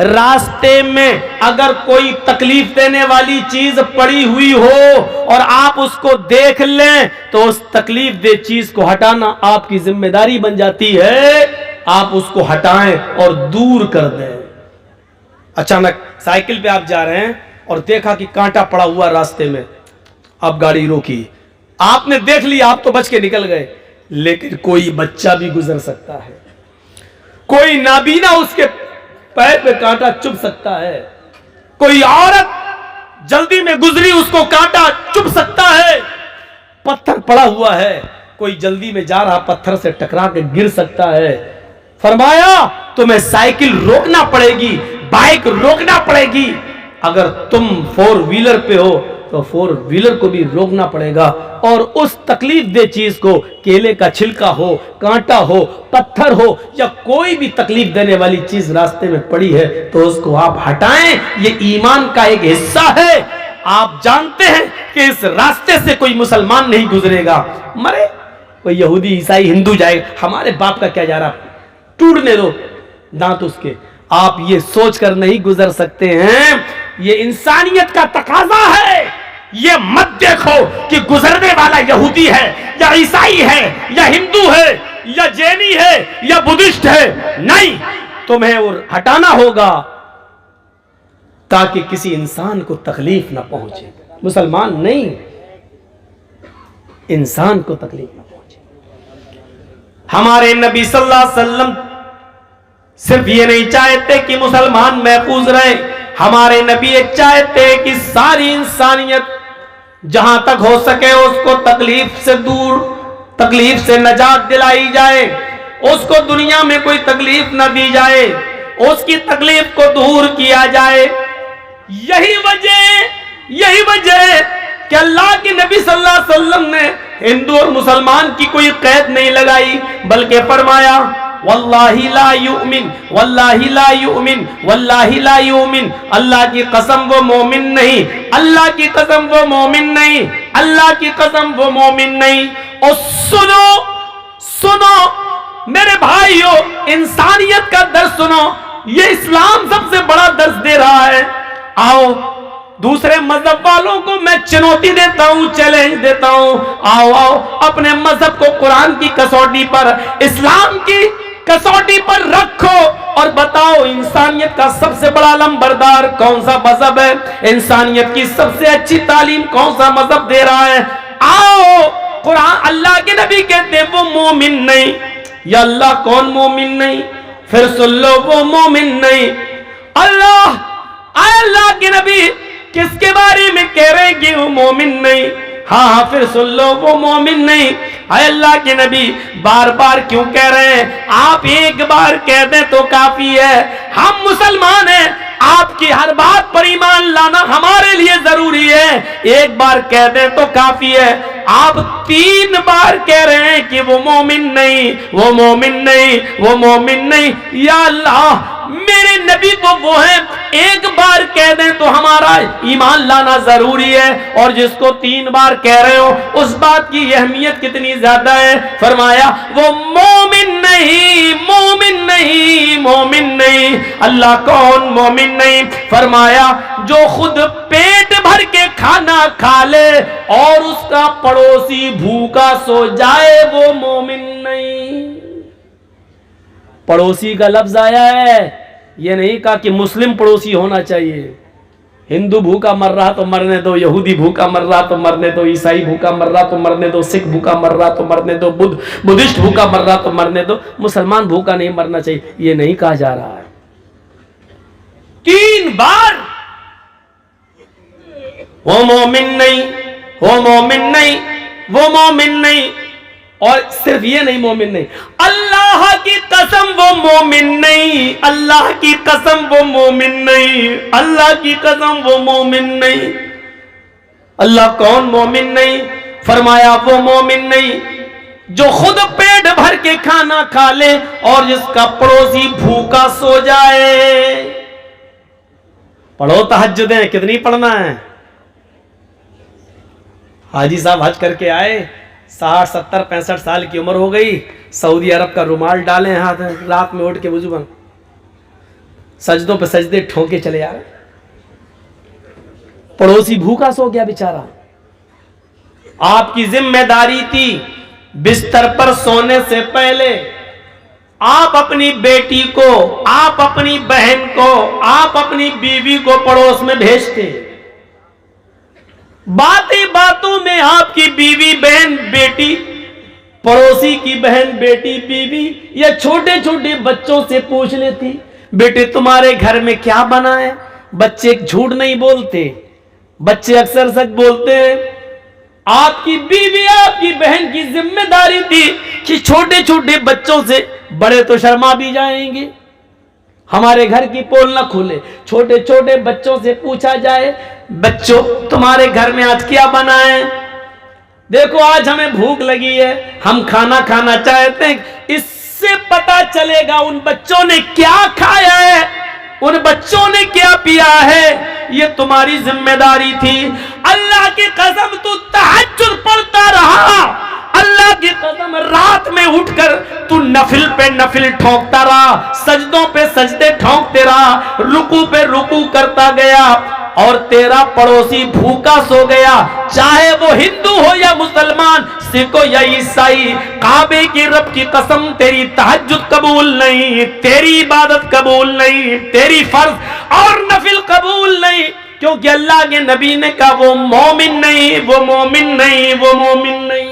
रास्ते में अगर कोई तकलीफ देने वाली चीज पड़ी हुई हो और आप उसको देख लें तो उस तकलीफ दे चीज को हटाना आपकी जिम्मेदारी बन जाती है। आप उसको हटाएं और दूर कर दें। अचानक साइकिल पे आप जा रहे हैं और देखा कि कांटा पड़ा हुआ रास्ते में, आप गाड़ी रोकी, आपने देख लिया, आप तो बच के निकल गए, लेकिन कोई बच्चा भी गुजर सकता है, कोई नाबीना उसके पैर पे कांटा चुभ सकता है, कोई औरत जल्दी में गुजरी उसको कांटा चुभ सकता है, पत्थर पड़ा हुआ है, कोई जल्दी में जा रहा पत्थर से टकरा के गिर सकता है। फरमाया तुम्हें साइकिल रोकना पड़ेगी, बाइक रोकना पड़ेगी। अगर तुम 4 व्हीलर पे हो तो 4 व्हीलर को भी रोकना पड़ेगा और उस तकलीफ दे चीज को, केले का छिलका हो, कांटा हो, पत्थर हो या कोई भी तकलीफ देने वाली चीज रास्ते में पड़ी है तो उसको आप हटाएं। ये ईमान का एक हिस्सा है। आप जानते हैं कि इस रास्ते से कोई मुसलमान नहीं गुजरेगा, मरे कोई यहूदी ईसाई हिंदू जाएगा, हमारे बाप का क्या जा रहा, टूटने दो दांत उसके। आप ये सोचकर नहीं गुजर सकते हैं, ये इंसानियत का तकाजा है। ये मत देखो कि गुजरने वाला यहूदी है या ईसाई है या हिंदू है या जैनी है या बुद्धिस्ट है, नहीं, तुम्हें वो हटाना होगा ताकि किसी इंसान को तकलीफ ना पहुंचे। मुसलमान नहीं, इंसान को तकलीफ ना पहुंचे। हमारे नबी सल्लल्लाहु अलैहि वसल्लम सिर्फ ये नहीं चाहते कि मुसलमान महफूज रहे, हमारे नबी ये चाहते कि सारी इंसानियत जहां तक हो सके उसको तकलीफ से दूर, तकलीफ से नजात दिलाई जाए, उसको दुनिया में कोई तकलीफ न दी जाए, उसकी तकलीफ को दूर किया जाए। यही वजह कि अल्लाह के नबी सल्लल्लाहु अलैहि वसल्लम ने हिंदू और मुसलमान की कोई कैद नहीं लगाई, बल्कि फरमाया वल्लाही ला युमिन, वल्लाही ला युमिन, वल्लाही ला युमिन, अल्लाह की कसम वो मोमिन नहीं, अल्लाह की कसम वो मोमिन नहीं, अल्लाह की कसम वो मोमिन नहीं। और सुनो सुनो मेरे भाइयों, इंसानियत का दर्स सुनो, ये इस्लाम सबसे बड़ा दर्स दे रहा है। आओ दूसरे मजहब वालों को मैं चुनौती देता हूं, चैलेंज देता हूं, आओ आओ अपने मजहब को कुरान की कसौटी पर, इस्लाम की कसौटी पर रखो और बताओ इंसानियत का सबसे बड़ा लंबरदार कौन सा मजहब है, इंसानियत की सबसे अच्छी तालीम कौन सा मजहब दे रहा है। आओ कुरान, अल्लाह के नबी कहते हैं वो मोमिन नहीं, या अल्लाह कौन मोमिन नहीं, फिर सुन लो वो मोमिन नहीं। अल्लाह के नबी किसके बारे में कह रहे हैं कि वो मोमिन नहीं, हाँ फिर सुन लो वो मोमिन नहीं। अल्लाह के नबी बार बार क्यों कह रहे हैं, आप एक बार कह दें तो काफी है। हम मुसलमान हैं, आपकी हर बात पर ईमान लाना हमारे लिए जरूरी है, एक बार कह दें तो काफी है। आप 3 बार कह रहे हैं कि वो मोमिन नहीं, वो मोमिन नहीं, वो मोमिन नहीं। या अल्लाह मेरे नबी तो वो हैं, एक बार कह दें तो हमारा ईमान लाना जरूरी है, और जिसको 3 बार कह रहे हो उस बात की अहमियत कितनी ज्यादा है। फरमाया वो मोमिन नहीं, मोमिन नहीं, मोमिन नहीं। अल्लाह कौन मोमिन नहीं? फरमाया जो खुद पेट भर के खाना खा ले और उसका पड़ोसी भूखा सो जाए, वो मोमिन नहीं। पड़ोसी का लफ्ज आया है, ये नहीं कहा कि मुस्लिम पड़ोसी होना चाहिए। हिंदू भूखा मर रहा तो मरने दो, यहूदी भूखा मर रहा तो मरने दो, ईसाई भूखा मर रहा तो मरने दो, सिख भूखा मर रहा तो मरने दो, बुद्धिस्ट भूखा मर रहा तो मरने दो, मुसलमान भूखा नहीं मरना चाहिए, ये नहीं कहा जा रहा है। 3 बार वो मोमिन नहीं, वो मोमिन नहीं, वो मोमिन नहीं। और सिर्फ ये नहीं, मोमिन नहीं, अल्लाह की कसम वो मोमिन नहीं, अल्लाह की कसम वो मोमिन नहीं, अल्लाह की कसम वो मोमिन नहीं। अल्लाह कौन मोमिन नहीं? फरमाया वो मोमिन नहीं जो खुद पेट भर के खाना खा ले और जिसका पड़ोसी भूखा सो जाए। पढ़ो तहज्जुदें, कितनी पढ़ना है? हाजी साहब हज करके आए, 60, 70, 65 साल की उम्र हो गई, सऊदी अरब का रुमाल डालें हाथ, रात में उठ के वुजू बन, सजदों पे सजदे ठोके चले आ रहे। पड़ोसी भूखा सो गया बेचारा। आपकी जिम्मेदारी थी बिस्तर पर सोने से पहले आप अपनी बेटी को, आप अपनी बहन को, आप अपनी बीवी को पड़ोस में भेजते। बातें बातों में आपकी बीवी, बहन, बेटी, पड़ोसी की बहन, बेटी, बीवी या छोटे छोटे बच्चों से पूछ लेती, बेटे तुम्हारे घर में क्या बना है। बच्चे झूठ नहीं बोलते, बच्चे अक्सर सच बोलते हैं। आपकी बीवी, आपकी बहन की जिम्मेदारी थी कि छोटे छोटे बच्चों से, बड़े तो शर्मा भी जाएंगे, हमारे घर की पोल न खोले, छोटे छोटे बच्चों से पूछा जाए, बच्चों तुम्हारे घर में आज क्या बना है, देखो आज हमें भूख लगी है, हम खाना खाना चाहते हैं। इससे पता चलेगा उन बच्चों ने क्या खाया है, उन बच्चों ने क्या पिया है। ये तुम्हारी जिम्मेदारी थी। अल्लाह की कसम तू तहज्जुद पढ़ता रहा, अल्लाह की कसम रात में उठकर तू नफिल पे नफिल ठोकता रहा, सजदों पे सजदे ठोकते रहा, रुकू पे रुकू करता गया और तेरा पड़ोसी भूखा सो गया, चाहे वो हिंदू हो या मुसलमान, सिख हो या ईसाई। काबे की रब की कसम तेरी तहज्जुद कबूल नहीं, तेरी इबादत कबूल नहीं, तेरी फर्ज और नफिल कबूल नहीं, क्योंकि अल्लाह के नबी ने कहा वो मोमिन नहीं, वो मोमिन नहीं, वो मोमिन नहीं।